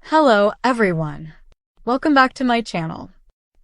Hello, everyone. Welcome back to my channel.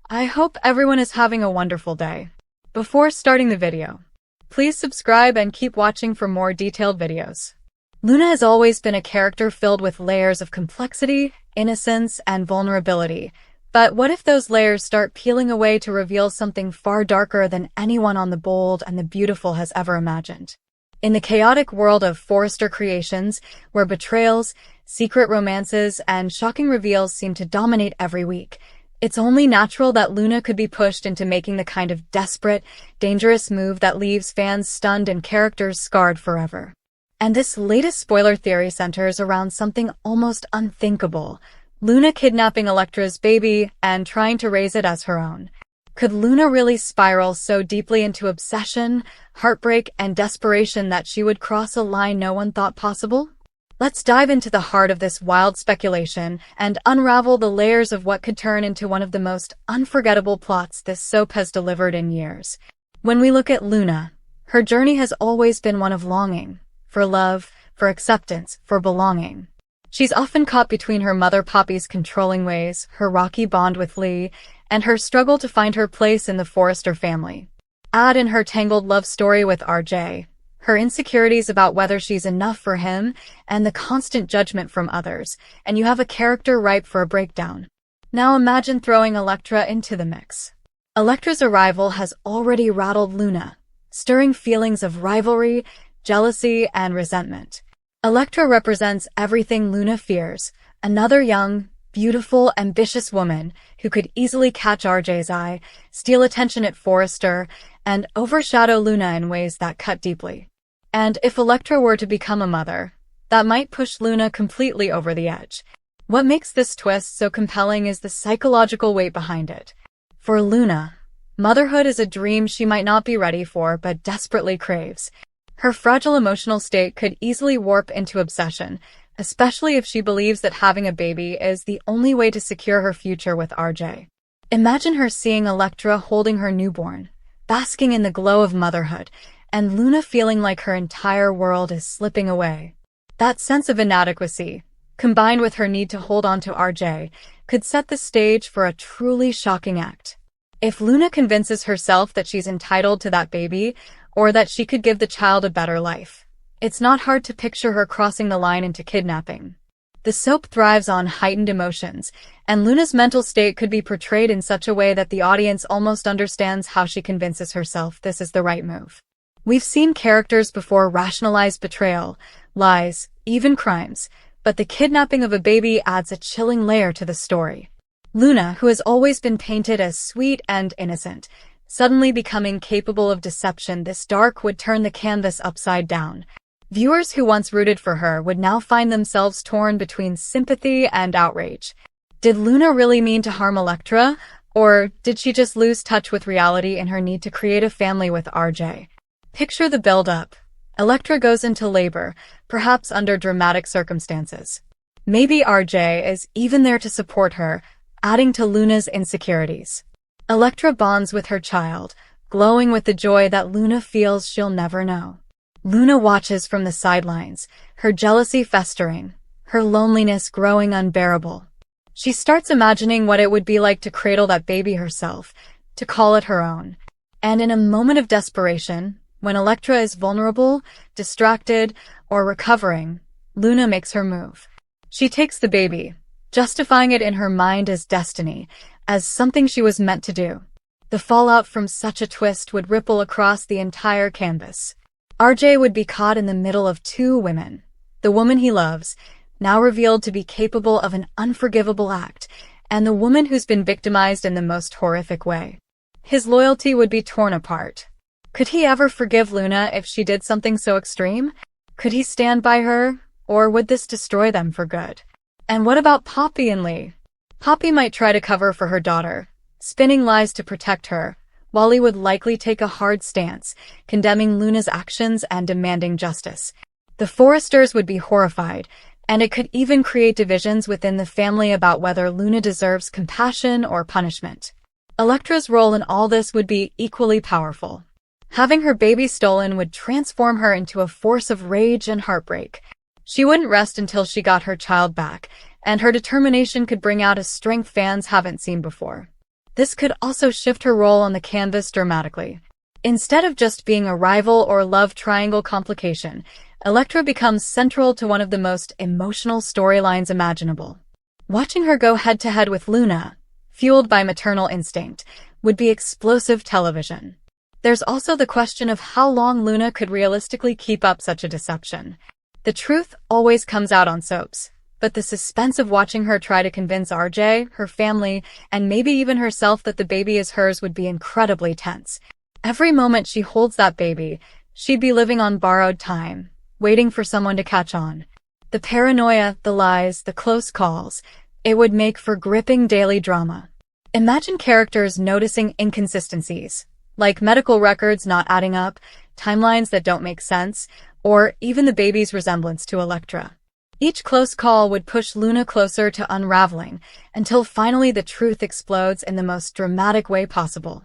I hope everyone is having a wonderful day. Before starting the video, please subscribe and keep watching for more detailed videos. Luna has always been a character filled with layers of complexity, innocence, and vulnerability. But what if those layers start peeling away to reveal something far darker than anyone on The Bold and the Beautiful has ever imagined? In the chaotic world of Forrester creations, where betrayals, secret romances, and shocking reveals seem to dominate every week, it's only natural that Luna could be pushed into making the kind of desperate, dangerous move that leaves fans stunned and characters scarred forever. And this latest spoiler theory centers around something almost unthinkable: Luna kidnapping Electra's baby and trying to raise it as her own. Could Luna really spiral so deeply into obsession, heartbreak, and desperation that she would cross a line no one thought possible? Let's dive into the heart of this wild speculation and unravel the layers of what could turn into one of the most unforgettable plots this soap has delivered in years. When we look at Luna, her journey has always been one of longing, for love, for acceptance, for belonging. She's often caught between her mother Poppy's controlling ways, her rocky bond with Lee, and her struggle to find her place in the Forrester family. Add in her tangled love story with RJ, her insecurities about whether she's enough for him, and the constant judgment from others, and you have a character ripe for a breakdown. Now imagine throwing Electra into the mix. Electra's arrival has already rattled Luna, stirring feelings of rivalry, jealousy, and resentment. Electra represents everything Luna fears: another young, beautiful, ambitious woman who could easily catch RJ's eye, steal attention at Forrester, and overshadow Luna in ways that cut deeply. And if Electra were to become a mother, that might push Luna completely over the edge. What makes this twist so compelling is the psychological weight behind it. For Luna, motherhood is a dream she might not be ready for but desperately craves. Her fragile emotional state could easily warp into obsession, especially if she believes that having a baby is the only way to secure her future with RJ. Imagine her seeing Electra holding her newborn, basking in the glow of motherhood, and Luna feeling like her entire world is slipping away. That sense of inadequacy, combined with her need to hold on to RJ, could set the stage for a truly shocking act. If Luna convinces herself that she's entitled to that baby, or that she could give the child a better life, it's not hard to picture her crossing the line into kidnapping. The soap thrives on heightened emotions, and Luna's mental state could be portrayed in such a way that the audience almost understands how she convinces herself this is the right move. We've seen characters before rationalize betrayal, lies, even crimes, but the kidnapping of a baby adds a chilling layer to the story. Luna, who has always been painted as sweet and innocent, suddenly becoming capable of deception this dark would turn the canvas upside down. Viewers who once rooted for her would now find themselves torn between sympathy and outrage. Did Luna really mean to harm Electra, or did she just lose touch with reality in her need to create a family with RJ? Picture the build-up. Electra goes into labor, perhaps under dramatic circumstances. Maybe RJ is even there to support her, adding to Luna's insecurities. Electra bonds with her child, glowing with the joy that Luna feels she'll never know. Luna watches from the sidelines, her jealousy festering, her loneliness growing unbearable. She starts imagining what it would be like to cradle that baby herself, to call it her own. And in a moment of desperation, when Electra is vulnerable, distracted, or recovering, Luna makes her move. She takes the baby, justifying it in her mind as destiny, as something she was meant to do. The fallout from such a twist would ripple across the entire canvas. RJ would be caught in the middle of two women. The woman he loves, now revealed to be capable of an unforgivable act, and the woman who's been victimized in the most horrific way. His loyalty would be torn apart. Could he ever forgive Luna if she did something so extreme? Could he stand by her, or would this destroy them for good? And what about Poppy and Lee? Poppy might try to cover for her daughter, spinning lies to protect her, while Lee would likely take a hard stance, condemning Luna's actions and demanding justice. The Forresters would be horrified, and it could even create divisions within the family about whether Luna deserves compassion or punishment. Electra's role in all this would be equally powerful. Having her baby stolen would transform her into a force of rage and heartbreak. She wouldn't rest until she got her child back, and her determination could bring out a strength fans haven't seen before. This could also shift her role on the canvas dramatically. Instead of just being a rival or love triangle complication, Electra becomes central to one of the most emotional storylines imaginable. Watching her go head-to-head with Luna, fueled by maternal instinct, would be explosive television. There's also the question of how long Luna could realistically keep up such a deception. The truth always comes out on soaps, but the suspense of watching her try to convince RJ, her family, and maybe even herself that the baby is hers would be incredibly tense. Every moment she holds that baby, she'd be living on borrowed time, waiting for someone to catch on. The paranoia, the lies, the close calls, it would make for gripping daily drama. Imagine characters noticing inconsistencies, like medical records not adding up, timelines that don't make sense, or even the baby's resemblance to Electra. Each close call would push Luna closer to unraveling, until finally the truth explodes in the most dramatic way possible.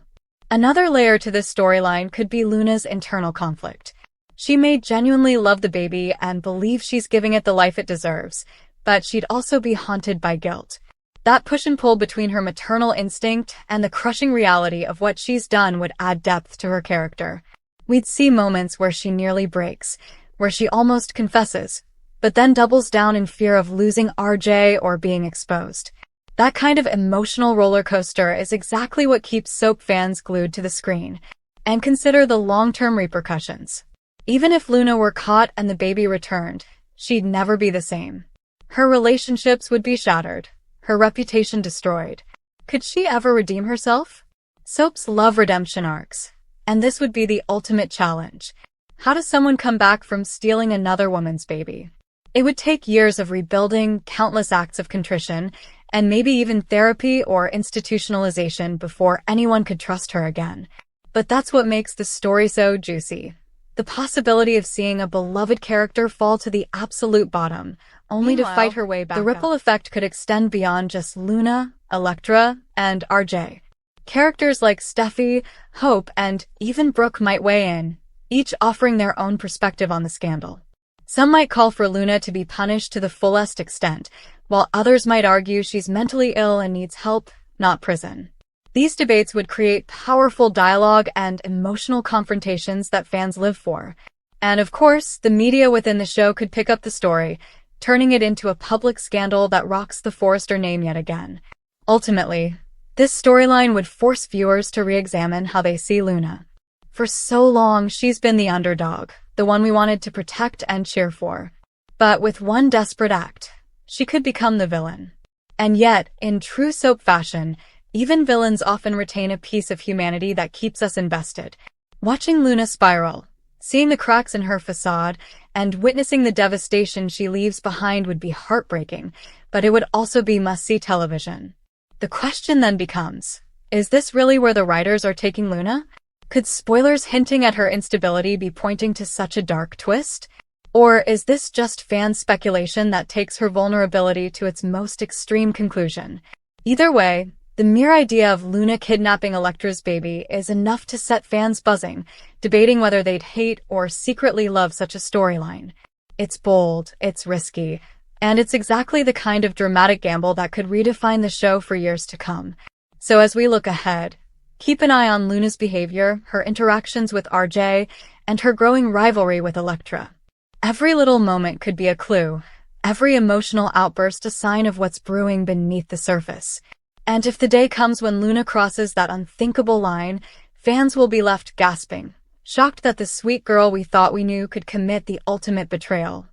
Another layer to this storyline could be Luna's internal conflict. She may genuinely love the baby and believe she's giving it the life it deserves, but she'd also be haunted by guilt. That push and pull between her maternal instinct and the crushing reality of what she's done would add depth to her character. We'd see moments where she nearly breaks, where she almost confesses, but then doubles down in fear of losing RJ or being exposed. That kind of emotional roller coaster is exactly what keeps soap fans glued to the screen. And consider the long-term repercussions. Even if Luna were caught and the baby returned, she'd never be the same. Her relationships would be shattered, her reputation destroyed. Could she ever redeem herself? Soaps love redemption arcs, and this would be the ultimate challenge. How does someone come back from stealing another woman's baby? It would take years of rebuilding, countless acts of contrition, and maybe even therapy or institutionalization before anyone could trust her again. But that's what makes the story so juicy. The possibility of seeing a beloved character fall to the absolute bottom, only to fight her way back. The ripple effect could extend beyond just Luna, Electra, and RJ. Characters like Steffi, Hope, and even Brooke might weigh in, each offering their own perspective on the scandal. Some might call for Luna to be punished to the fullest extent, while others might argue she's mentally ill and needs help, not prison. These debates would create powerful dialogue and emotional confrontations that fans live for. And of course, the media within the show could pick up the story, turning it into a public scandal that rocks the Forrester name yet again. Ultimately, this storyline would force viewers to re-examine how they see Luna. For so long, she's been the underdog, the one we wanted to protect and cheer for. But with one desperate act, she could become the villain. And yet, in true soap fashion, even villains often retain a piece of humanity that keeps us invested. Watching Luna spiral, seeing the cracks in her facade, and witnessing the devastation she leaves behind would be heartbreaking, but it would also be must-see television. The question then becomes, is this really where the writers are taking Luna? Could spoilers hinting at her instability be pointing to such a dark twist? Or is this just fan speculation that takes her vulnerability to its most extreme conclusion? Either way, the mere idea of Luna kidnapping Electra's baby is enough to set fans buzzing, debating whether they'd hate or secretly love such a storyline. It's bold, it's risky, and it's exactly the kind of dramatic gamble that could redefine the show for years to come. So as we look ahead, keep an eye on Luna's behavior, her interactions with RJ, and her growing rivalry with Electra. Every little moment could be a clue, every emotional outburst a sign of what's brewing beneath the surface. And if the day comes when Luna crosses that unthinkable line, fans will be left gasping, shocked that the sweet girl we thought we knew could commit the ultimate betrayal.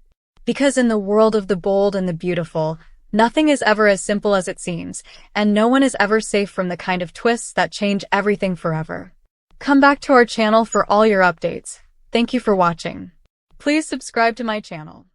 Because in the world of the bold and the beautiful, nothing is ever as simple as it seems, and no one is ever safe from the kind of twists that change everything forever. Come back to our channel for all your updates. Thank you for watching. Please subscribe to my channel.